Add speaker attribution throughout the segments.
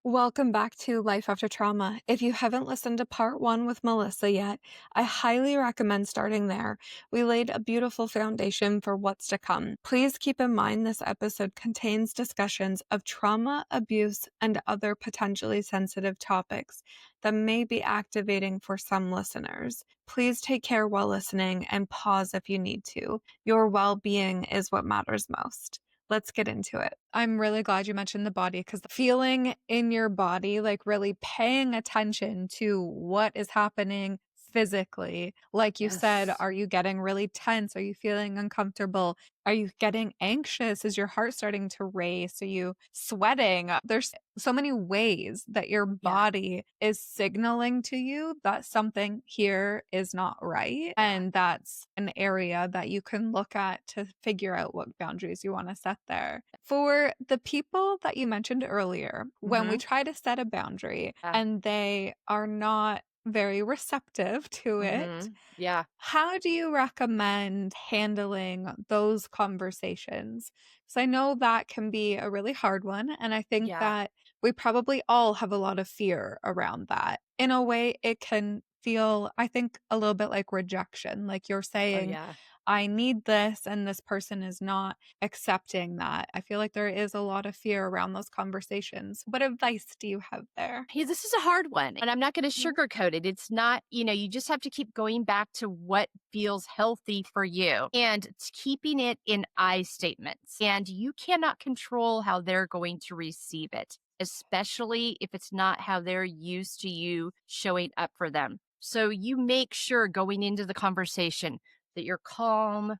Speaker 1: Welcome back to Life After Trauma. If you haven't listened to part 1 with Melissa yet, I highly recommend starting there. We laid a beautiful foundation for what's to come. Please keep in mind this episode contains discussions of trauma, abuse, and other potentially sensitive topics that may be activating for some listeners. Please take care while listening and pause if you need to. Your well-being is what matters most. Let's get into it. I'm really glad you mentioned the body because feeling in your body, like really paying attention to what is happening physically. Like you said,
Speaker 2: Yes.
Speaker 1: are you getting really tense? Are you feeling uncomfortable? Are you getting anxious? Is your heart starting to race? Are you sweating? There's so many ways that your
Speaker 2: Yeah.
Speaker 1: body is signaling to you that something here is not right.
Speaker 2: Yeah.
Speaker 1: And that's an area that you can look at to figure out what boundaries you want to set there. For the people that you mentioned earlier, when we try to set a boundary
Speaker 2: Yeah.
Speaker 1: and they are not very receptive to it,
Speaker 2: Yeah.
Speaker 1: how do you recommend handling those conversations? Because I know that can be a really hard one. And I think
Speaker 2: Yeah.
Speaker 1: that we probably all have a lot of fear around that. In a way, it can feel, I think, a little bit like rejection. Like you're
Speaker 2: Oh,
Speaker 1: saying,
Speaker 2: yeah.
Speaker 1: I need this, and this person is not accepting that. I feel like there is a lot of fear around those conversations. What advice do you have there?
Speaker 2: Hey, this is a hard one, and I'm not going to
Speaker 1: Mhm.
Speaker 2: sugarcoat it. It's not, you just have to keep going back to what feels healthy for you and it's keeping it in I statements. And you cannot control how they're going to receive it, especially if it's not how they're used to you showing up for them. So you make sure going into the conversation that you're calm,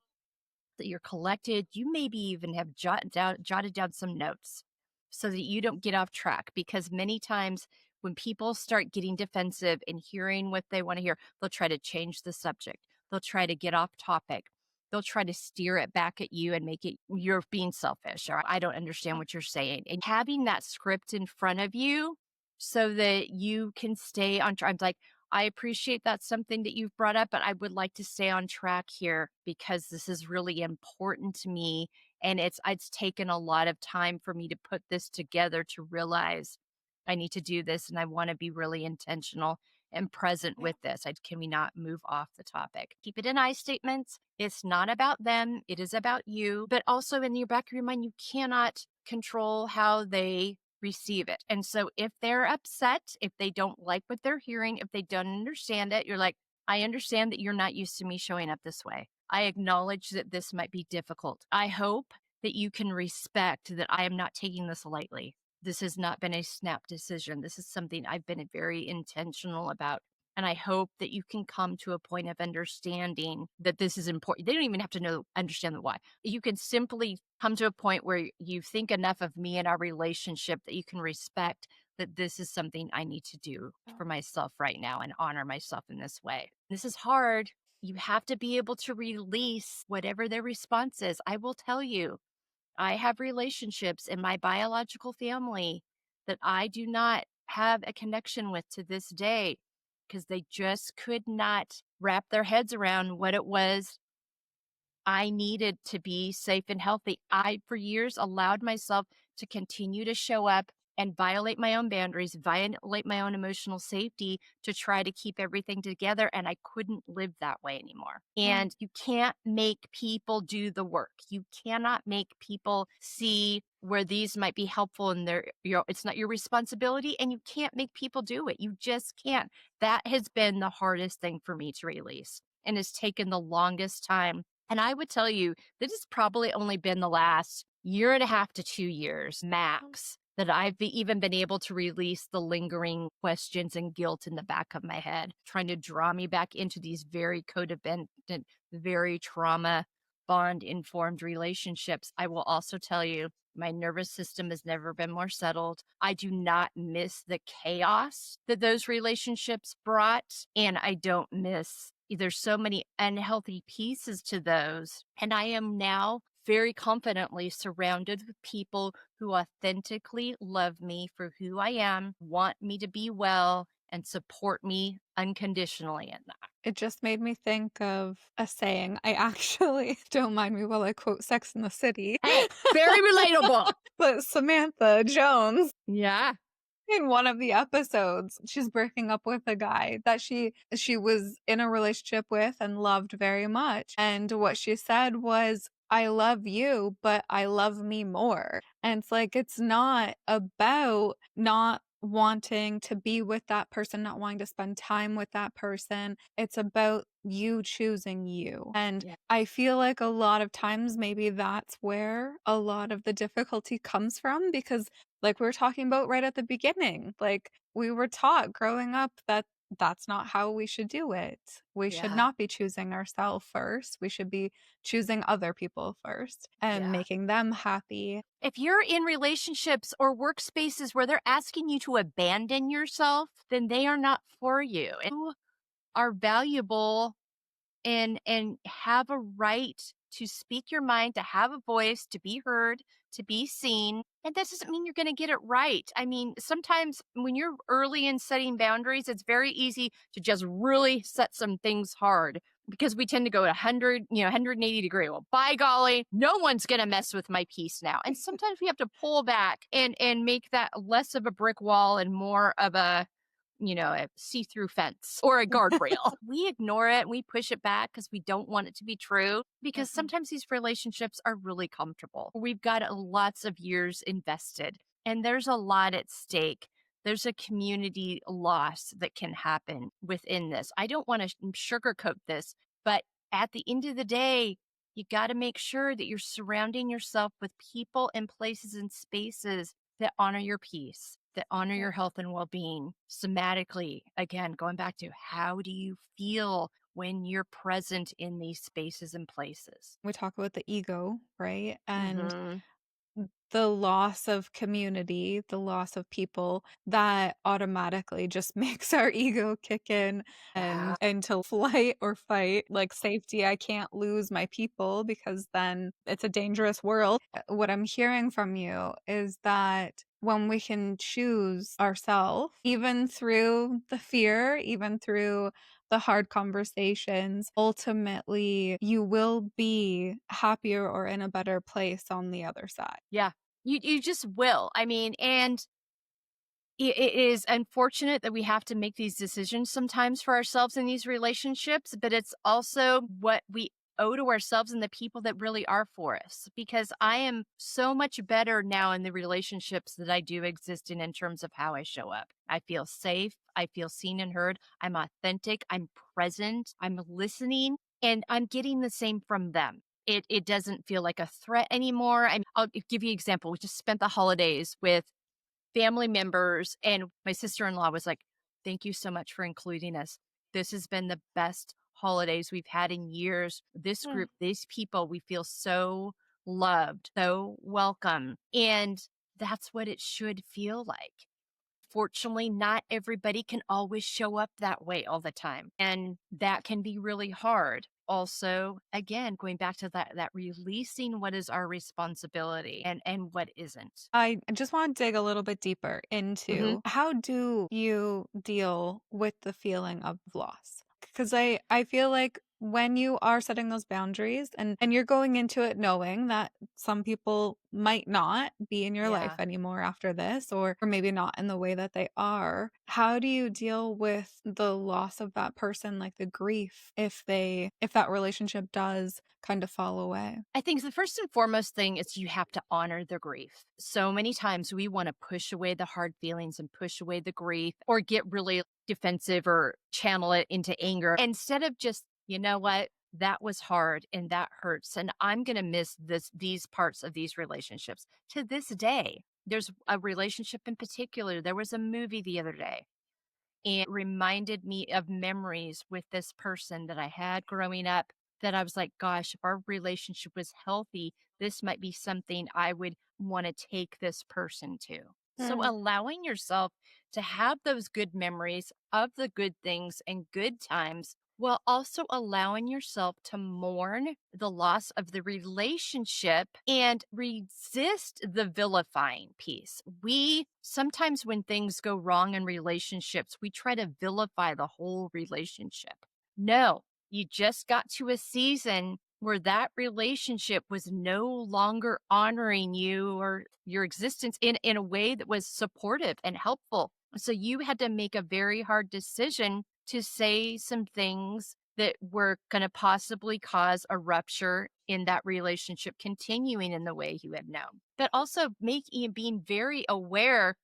Speaker 2: that you're collected. You maybe even have jotted down some notes so that you don't get off track. Because many times when people start getting defensive and hearing what they want to hear, they'll try to change the subject. They'll try to get off topic. They'll try to steer it back at you and make it you're being selfish or I don't understand what you're saying. And having that script in front of you so that you can stay on track. Like, I appreciate that's something that you've brought up, but I would like to stay on track here because this is really important to me. And it's taken a lot of time for me to put this together to realize I need to do this and I want to be really intentional and present with this. Can we not move off the topic? Keep it in I statements. It's not about them. It is about you. But also in your back of your mind, you cannot control how they receive it. And so if they're upset, if they don't like what they're hearing, if they don't understand it, you're like, I understand that you're not used to me showing up this way. I acknowledge that this might be difficult. I hope that you can respect that I am not taking this lightly. This has not been a snap decision. This is something I've been very intentional about. And I hope that you can come to a point of understanding that this is important. They don't even have to understand the why. You can simply come to a point where you think enough of me and our relationship that you can respect that this is something I need to do for myself right now and honor myself in this way. This is hard. You have to be able to release whatever their response is. I will tell you, I have relationships in my biological family that I do not have a connection with to this day because they just could not wrap their heads around what it was I needed to be safe and healthy. I, for years, allowed myself to continue to show up and violate my own boundaries, violate my own emotional safety to try to keep everything together. And I couldn't live that way anymore. And you can't make people do the work. You cannot make people see where these might be helpful in it's not your responsibility and you can't make people do it. You just can't. That has been the hardest thing for me to release and has taken the longest time. And I would tell you, this has probably only been the last year and a half to 2 years max that I've even been able to release the lingering questions and guilt in the back of my head, trying to draw me back into these very codependent, very trauma bond informed relationships. I will also tell you, my nervous system has never been more settled. I do not miss the chaos that those relationships brought, and I don't miss there's so many unhealthy pieces to those. And I am now very confidently surrounded with people who authentically love me for who I am, want me to be well, and support me unconditionally in that.
Speaker 1: It just made me think of a saying. I actually, don't mind me while I quote Sex in the City.
Speaker 2: Hey, very relatable.
Speaker 1: But Samantha Jones
Speaker 2: Yeah.
Speaker 1: In one of the episodes, she's breaking up with a guy that she was in a relationship with and loved very much, and what she said was, "I love you, but I love me more." And it's like, it's not about not wanting to be with that person, not wanting to spend time with that person. It's about you choosing you. And
Speaker 2: Yeah.
Speaker 1: I feel like a lot of times maybe that's where a lot of the difficulty comes from because like we were talking about right at the beginning, like we were taught growing up that that's not how we should do it. We should
Speaker 2: Yeah.
Speaker 1: not be choosing ourselves first. We should be choosing other people first and
Speaker 2: Yeah.
Speaker 1: making them happy.
Speaker 2: If you're in relationships or workspaces where they're asking you to abandon yourself, then they are not for you. And you are valuable and have a right to speak your mind, to have a voice, to be heard, to be seen. And that doesn't mean you're going to get it right. I mean, sometimes when you're early in setting boundaries, it's very easy to just really set some things hard because we tend to go 100, 180 degree. Well, by golly, no one's going to mess with my peace now. And sometimes we have to pull back and make that less of a brick wall and more of a see-through fence or a guardrail. We ignore it, we push it back because we don't want it to be true because
Speaker 1: Mhm.
Speaker 2: sometimes these relationships are really comfortable. We've got lots of years invested and there's a lot at stake. There's a community loss that can happen within this. I don't want to sugarcoat this, but at the end of the day, you got to make sure that you're surrounding yourself with people and places and spaces that honor your peace, that honor
Speaker 1: Yeah.
Speaker 2: your health and well being somatically. Again, going back to how do you feel when you're present in these spaces and places?
Speaker 1: We talk about the ego, right? And
Speaker 2: Hmm.
Speaker 1: the loss of community, the loss of people, that automatically just makes our ego kick in
Speaker 2: Yeah.
Speaker 1: and into flight or fight, like safety. I can't lose my people because then it's a dangerous world. What I'm hearing from you is that when we can choose ourselves, even through the fear, even through the hard conversations, ultimately you will be happier or in a better place on the other side.
Speaker 2: Yeah. You just will. I mean, and it is unfortunate that we have to make these decisions sometimes for ourselves in these relationships, but it's also what we owe to ourselves and the people that really are for us. Because I am so much better now in the relationships that I do exist in terms of how I show up. I feel safe. I feel seen and heard. I'm authentic. I'm present. I'm listening. And I'm getting the same from them. It doesn't feel like a threat anymore. I'll give you an example. We just spent the holidays with family members, and my sister-in-law was like, "Thank you so much for including us. This has been the best holidays we've had in years. This
Speaker 1: Mm.
Speaker 2: group, these people, we feel so loved, so welcome." And that's what it should feel like. Fortunately, not everybody can always show up that way all the time. And that can be really hard. Also, again, going back to that releasing what is our responsibility and what isn't.
Speaker 1: I just want to dig a little bit deeper
Speaker 2: Mhm.
Speaker 1: into how do you deal with the feeling of loss? Because I feel like when you are setting those boundaries and you're going into it knowing that some people might not be in your life
Speaker 2: Yeah.
Speaker 1: anymore after this or maybe not in the way that they are, how do you deal with the loss of that person, like the grief if that relationship does kind of fall away?
Speaker 2: I think the first and foremost thing is you have to honor the grief. So many times we want to push away the hard feelings and push away the grief or get really defensive or channel it into anger instead of just, you know what? That was hard and that hurts. And I'm going to miss these parts of these relationships to this day. There's a relationship in particular. There was a movie the other day and reminded me of memories with this person that I had growing up that I was like, gosh, if our relationship was healthy, this might be something I would want to take this person to. So
Speaker 1: Mm.
Speaker 2: allowing yourself to have those good memories of the good things and good times while also allowing yourself to mourn the loss of the relationship and resist the vilifying piece. We sometimes, when things go wrong in relationships, we try to vilify the whole relationship. No, you just got to a season where that relationship was no longer honoring you or your existence in a way that was supportive and helpful. So you had to make a very hard decision to say some things that were going to possibly cause a rupture in that relationship continuing in the way you had known. But also making being very aware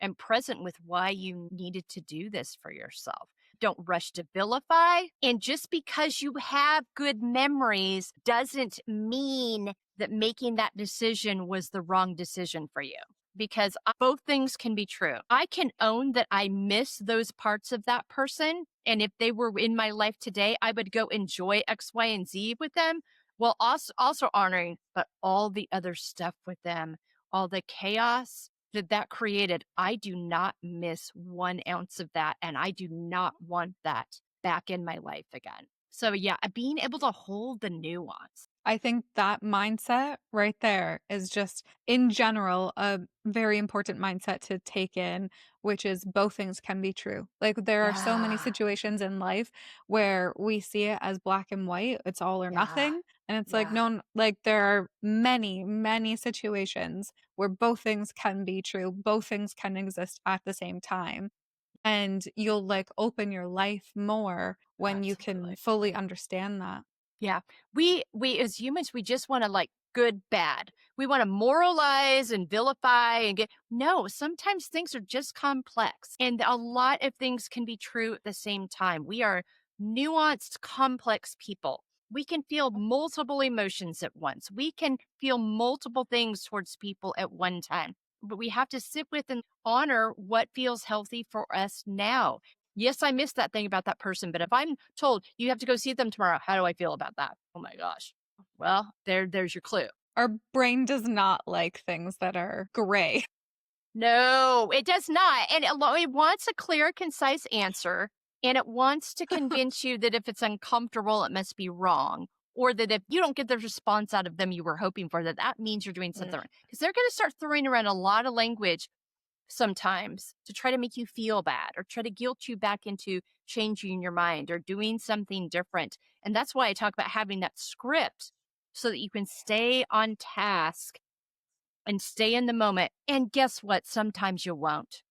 Speaker 2: and present with why you needed to do this for yourself. Don't rush to vilify. And just because you have good memories doesn't mean that making that decision was the wrong decision for you. Because both things can be true. I can own that I miss those parts of that person. And if they were in my life today, I would go enjoy X, Y, and Z with them while also honoring, but all the other stuff with them, all the chaos that created, I do not miss 1 ounce of that, and I do not want that back in my life again. So, yeah, being able to hold the nuance.
Speaker 1: I think that mindset right there is just, in general, a very important mindset to take in, which is both things can be true. Like, there are so many
Speaker 2: Yeah,
Speaker 1: situations in life where we see it as black and white, it's all or
Speaker 2: yeah,
Speaker 1: nothing. And it's like,
Speaker 2: yeah,
Speaker 1: no, like, there are many, many situations where both things can be true, both things can exist at the same time. And you'll like open your life more when you can
Speaker 2: absolutely.
Speaker 1: fully understand that.
Speaker 2: Yeah. We as humans, we just wanna, like, good, bad. We wanna moralize and vilify and get no, sometimes things are just complex, and a lot of things can be true at the same time. We are nuanced, complex people. We can feel multiple emotions at once. We can feel multiple things towards people at one time, but we have to sit with and honor what feels healthy for us now. Yes, I missed that thing about that person, but if I'm told you have to go see them tomorrow, how do I feel about that? Oh my gosh. Well, there's your clue.
Speaker 1: Our brain does not like things that are gray.
Speaker 2: No, it does not. And it wants a clear, concise answer. And it wants to convince you that if it's uncomfortable, it must be wrong. Or that if you don't get the response out of them you were hoping for, that that means you're doing something
Speaker 1: Ugh.
Speaker 2: wrong. Because they're going to start throwing around a lot of language sometimes to try to make you feel bad or try to guilt you back into changing your mind or doing something different. And that's why I talk about having that script so that you can stay on task and stay in the moment. And guess what? Sometimes you won't.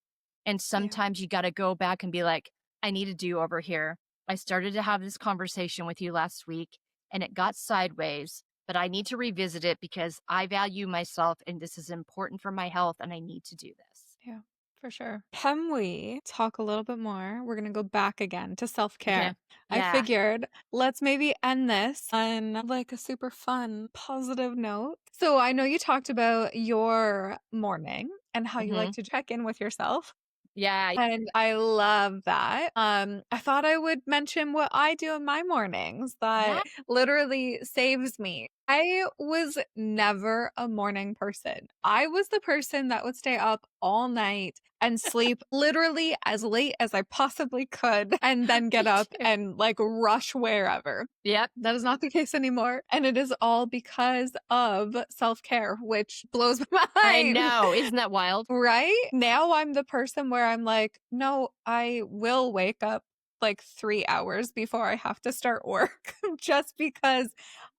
Speaker 2: And
Speaker 1: Yeah.
Speaker 2: sometimes you got to go back and be like, I need to do over here. I started to have this conversation with you last week and it got sideways, but I need to revisit it because I value myself and this is important for my health and I need to do this.
Speaker 1: Yeah, for sure. Can we talk a little bit more? We're going to go back again to self
Speaker 2: Okay.
Speaker 1: care. I
Speaker 2: Yeah.
Speaker 1: figured let's maybe end this on like a super fun, positive note. So I know you talked about your morning and how you like
Speaker 2: Mhm.
Speaker 1: to check in with yourself.
Speaker 2: Yeah.
Speaker 1: And I love that. I thought I would mention what I do in my mornings
Speaker 2: Yeah.
Speaker 1: that literally saves me. I was never a morning person. I was the person that would stay up all night and sleep literally as late as I possibly could and then get
Speaker 2: Me
Speaker 1: up
Speaker 2: too.
Speaker 1: and like rush wherever.
Speaker 2: Yep.
Speaker 1: That is not the case anymore. And it is all because of self care, which blows my
Speaker 2: I
Speaker 1: mind.
Speaker 2: know. Isn't that wild?
Speaker 1: Right? Now I'm the person where I'm like, "No, I will wake up like 3 hours before I have to start work just because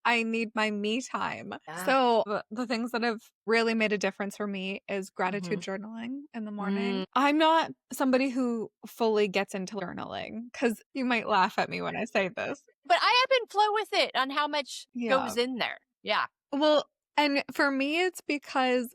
Speaker 1: I need my me time."
Speaker 2: Yeah.
Speaker 1: So, the things that have really made a difference for me is gratitude
Speaker 2: Mhm.
Speaker 1: journaling in the
Speaker 2: Mm.
Speaker 1: morning. I'm not somebody who fully gets into journaling because you might laugh at me when I say this.
Speaker 2: But I ebb and flow with it on how much
Speaker 1: Yeah.
Speaker 2: goes in there. Yeah.
Speaker 1: Well, and for me, it's because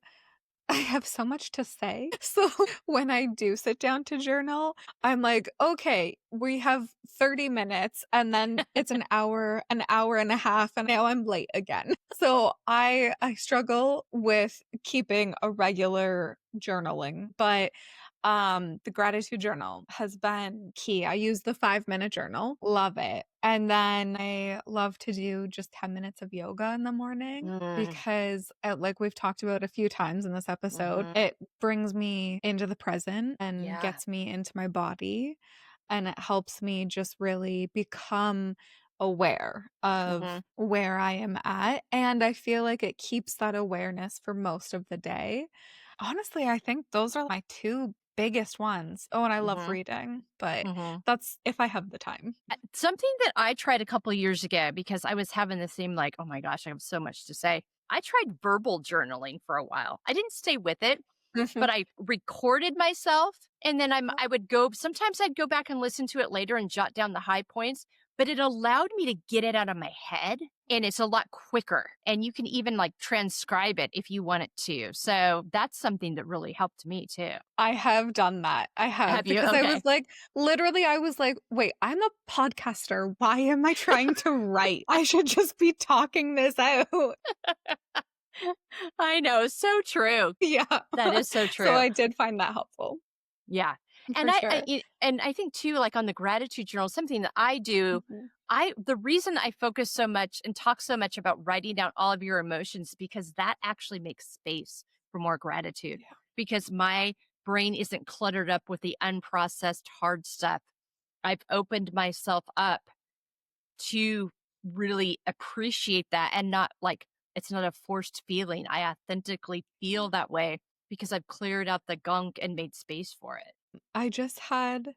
Speaker 1: I have so much to say. So when I do sit down to journal, I'm like, okay, we have 30 minutes and then it's an hour and a half, and now I'm late again. So I struggle with keeping a regular journaling, but the gratitude journal has been key. I use the 5-minute journal, love it. And then I love to do just 10 minutes of yoga in the morning
Speaker 2: Mm.
Speaker 1: because, like we've talked about a few times in this episode,
Speaker 2: Mhm.
Speaker 1: it brings me into the present and
Speaker 2: Yeah.
Speaker 1: gets me into my body. And it helps me just really become aware of
Speaker 2: Mhm.
Speaker 1: where I am at. And I feel like it keeps that awareness for most of the day. Honestly, I think those are my two biggest ones. Oh, and I love
Speaker 2: Mhm.
Speaker 1: reading, but
Speaker 2: Mhm.
Speaker 1: that's if I have the time.
Speaker 2: Something that I tried a couple years ago because I was having the same like, "Oh my gosh, I have so much to say." I tried verbal journaling for a while. I didn't stay with it, but I recorded myself and then I would go sometimes I'd go back and listen to it later and jot down the high points, but it allowed me to get it out of my head and it's a lot quicker and you can even like transcribe it if you want it to. So that's something that really helped me too.
Speaker 1: I have done that. I have,
Speaker 2: Have you?
Speaker 1: because I was
Speaker 2: Okay.
Speaker 1: like literally, I was like, "Wait, I'm a podcaster. Why am I trying to write? I should just be talking this out."
Speaker 2: I know, so true.
Speaker 1: Yeah.
Speaker 2: That is so
Speaker 1: So
Speaker 2: true.
Speaker 1: I did find that helpful,
Speaker 2: Yeah. And
Speaker 1: for sure.
Speaker 2: and I think too, like on the gratitude journal, something that I do,
Speaker 1: Mhm.
Speaker 2: the reason I focus so much and talk so much about writing down all of your emotions because that actually makes space for more gratitude.
Speaker 1: Yeah.
Speaker 2: Because my brain isn't cluttered up with the unprocessed hard stuff. I've opened myself up to really appreciate that and not like it's not a forced feeling. I authentically feel that way because I've cleared out the gunk and made space for it.
Speaker 1: I just had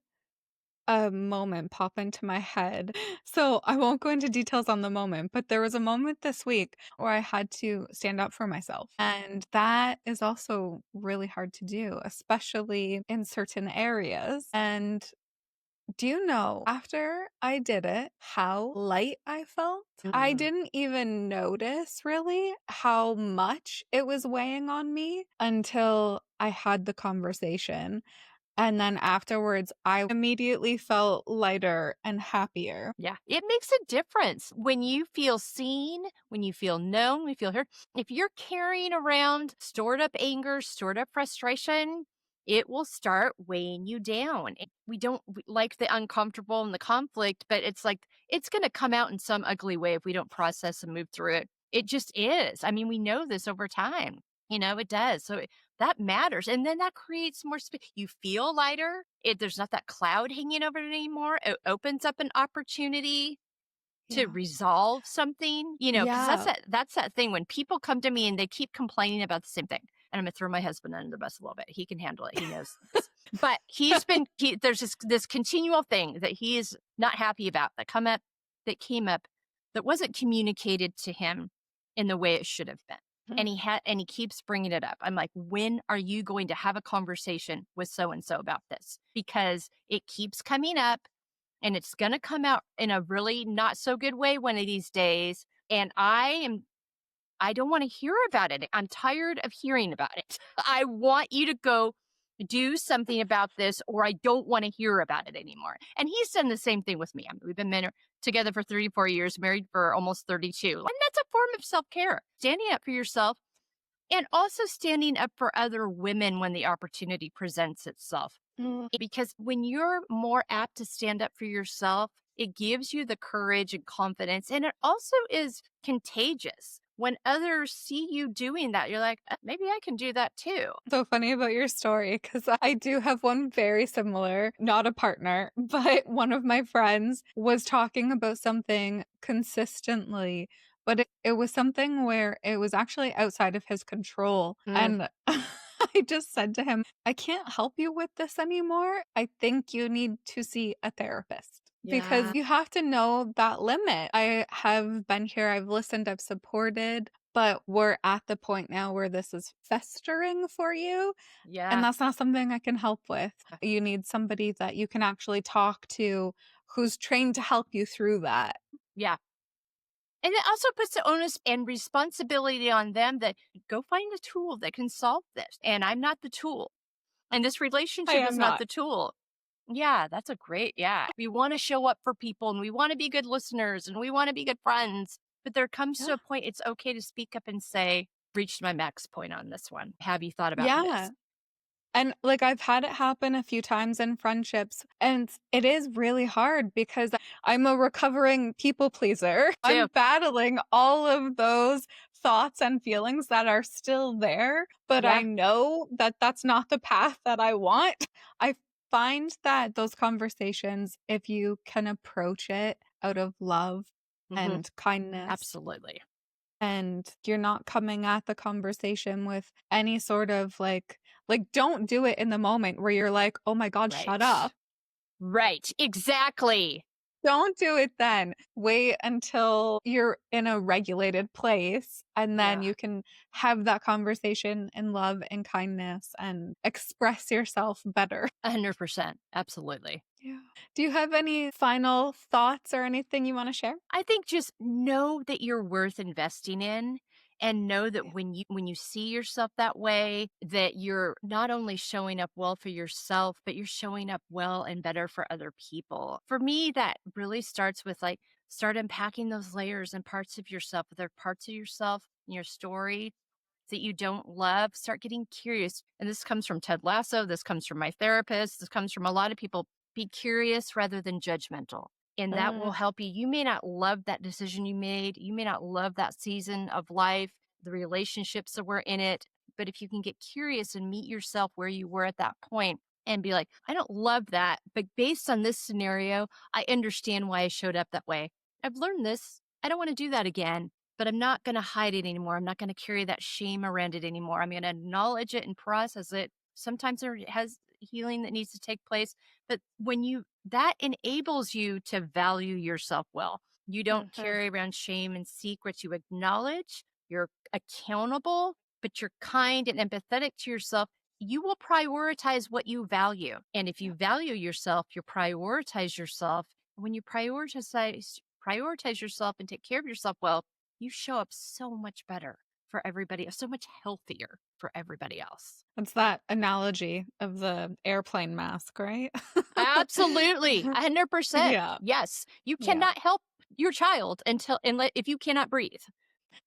Speaker 1: a moment pop into my head. So I won't go into details on the moment, but there was a moment this week where I had to stand up for myself. And that is also really hard to do, especially in certain areas. And do you know, after I did it, how light I felt? I
Speaker 2: Mm.
Speaker 1: didn't even notice really how much it was weighing on me until I had the conversation. And then afterwards, I immediately felt lighter and happier.
Speaker 2: Yeah, it makes a difference when you feel seen, when you feel known, when you feel heard. If you're carrying around stored up anger, stored up frustration, it will start weighing you down. We don't like the uncomfortable and the conflict, but it's like it's going to come out in some ugly way if we don't process and move through it. It just is. I mean, we know this over time. It does. So that matters. And then that creates more space. You feel lighter. There's not that cloud hanging over it anymore. It opens up an opportunity to
Speaker 1: Yeah.
Speaker 2: resolve something, because
Speaker 1: Yeah.
Speaker 2: that's that thing when people come to me and they keep complaining about the same thing. And I'm gonna throw my husband under the bus a little bit. He can handle it. He knows this. But there's this continual thing that he is not happy about that came up that wasn't communicated to him in the way it should have been. And he keeps bringing it up. I'm like, when are you going to have a conversation with so and so about this? Because it keeps coming up and it's going to come out in a really not so good way one of these days. And I don't want to hear about it. I'm tired of hearing about it. I want you to go do something about this, or I don't want to hear about it anymore. And he's done the same thing with me. I mean, we've been together for 34 years, married for almost 32. And that's a form of self care, standing up for yourself and also standing up for other women when the opportunity presents itself.
Speaker 1: Mm.
Speaker 2: Because when you're more apt to stand up for yourself, it gives you the courage and confidence. And it also is contagious. When others see you doing that, you're like, maybe I can do that too."
Speaker 1: So funny about your story because I do have one very similar, not a partner, but one of my friends was talking about something consistently, but it was something where it was actually outside of his control.
Speaker 2: Mm,
Speaker 1: And I just said to him, "I can't help you with this anymore. I think you need to see a therapist." Because
Speaker 2: yeah.
Speaker 1: you have to know that limit. I have been here, I've listened, I've supported, but we're at the point now where this is festering for you, and
Speaker 2: Yeah.
Speaker 1: that's not something I can help with. You need somebody that you can actually talk to who's trained to help you through that.
Speaker 2: Yeah. And it also puts the onus and responsibility on them that go find a tool that can solve this. And I'm not the tool. And this
Speaker 1: I
Speaker 2: relationship is
Speaker 1: am
Speaker 2: not
Speaker 1: not.
Speaker 2: the tool. Yeah, that's a great, yeah. We want to show up for people and we want to be good listeners and we want to be good friends. But there comes to
Speaker 1: Yeah.
Speaker 2: a point it's okay to speak up and say, reached my max point on this one. Have you thought about
Speaker 1: Yeah.
Speaker 2: this?
Speaker 1: And, like, I've had it happen a few times in friendships, and it is really hard because I'm a recovering people pleaser.
Speaker 2: Too.
Speaker 1: I'm battling all of those thoughts and feelings that are still there, but I
Speaker 2: Yeah.
Speaker 1: know that that's not the path that I want. I find that those conversations, if you can approach it out of love
Speaker 2: Hmm.
Speaker 1: and kindness,
Speaker 2: Absolutely.
Speaker 1: and you're not coming at the conversation with any sort of, like, Like, don't do it in the moment where you're like, "Oh my god, shut
Speaker 2: Right.
Speaker 1: up."
Speaker 2: Right. Exactly.
Speaker 1: Don't do it then. Wait until you're in a regulated place, and then
Speaker 2: Yeah.
Speaker 1: you can have that conversation in love and kindness and express yourself better.
Speaker 2: 100%. Absolutely.
Speaker 1: Yeah. Do you have any final thoughts or anything you wanna share?
Speaker 2: I think just know that you're worth investing in and know that
Speaker 1: Yeah.
Speaker 2: when you see yourself that way, that you're not only showing up well for yourself, but you're showing up well and better for other people. For me, that really starts with like start unpacking those layers and parts of yourself. If there are parts of yourself in your story that you don't love, start getting curious. And this comes from Ted Lasso, this comes from my therapist, this comes from a lot of people. Be curious rather than judgmental. And that will
Speaker 1: Mm,
Speaker 2: help you. You may not love that decision you made. You may not love that season of life, the relationships that were in it. But if you can get curious and meet yourself where you were at that point and be like, I don't love that. But based on this scenario, I understand why I showed up that way. I've learned this. I don't want to do that again, but I'm not going to hide it anymore. I'm not going to carry that shame around it anymore. I'm going to acknowledge it and process it. Sometimes there has healing that needs to take place, but when you that enables you to value yourself well. You don't
Speaker 1: mhm.
Speaker 2: carry around shame and secrets. You acknowledge, you're accountable, but you're kind and empathetic to yourself. You will prioritize what you value. And if you
Speaker 1: Yep.
Speaker 2: value yourself, you prioritize yourself. When you prioritize yourself and take care of yourself well, you show up so much better for everybody, so much healthier for everybody else.
Speaker 1: It's that analogy of the airplane mask, right?
Speaker 2: Absolutely. 100%.
Speaker 1: Yeah,
Speaker 2: Yes. You
Speaker 1: yeah.
Speaker 2: cannot help your child if you cannot breathe.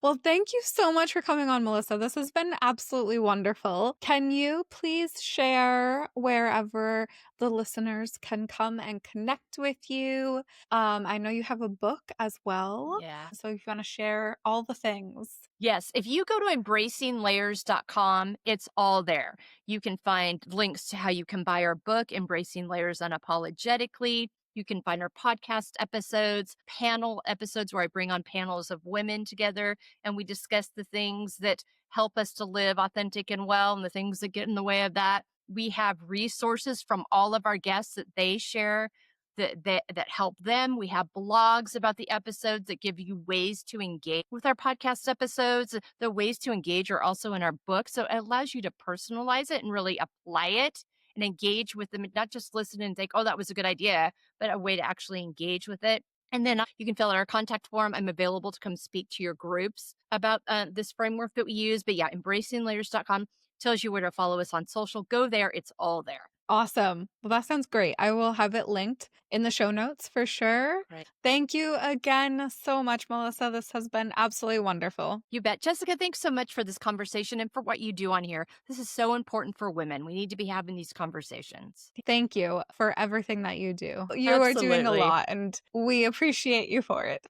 Speaker 1: Well, thank you so much for coming on, Melissa. This has been absolutely wonderful. Can you please share wherever the listeners can come and connect with you? I know you have a book as well.
Speaker 2: Yeah.
Speaker 1: So if you want to share all the things.
Speaker 2: Yes, if you go to embracinglayers.com, it's all there. You can find links to how you can buy our book, Embracing Layers Unapologetically. You can find our podcast episodes, panel episodes where I bring on panels of women together and we discuss the things that help us to live authentic and well and the things that get in the way of that. We have resources from all of our guests that they share that help them. We have blogs about the episodes that give you ways to engage with our podcast episodes. The ways to engage are also in our book. So it allows you to personalize it and really apply it and engage with them, not just listen and think, oh, that was a good idea, but a way to actually engage with it. And then you can fill out our contact form. I'm available to come speak to your groups about this framework that we use. But yeah, embracinglayers.com tells you where to follow us on social. Go there, it's all there.
Speaker 1: Awesome. Well, that sounds great. I will have it linked in the show notes for sure.
Speaker 2: Right.
Speaker 1: Thank you again so much, Melissa. This has been absolutely wonderful.
Speaker 2: You bet. Jessica, thanks so much for this conversation and for what you do on here. This is so important for women. We need to be having these conversations.
Speaker 1: Thank you for everything that you do. You are doing a
Speaker 2: Absolutely.
Speaker 1: lot, and we appreciate you for it.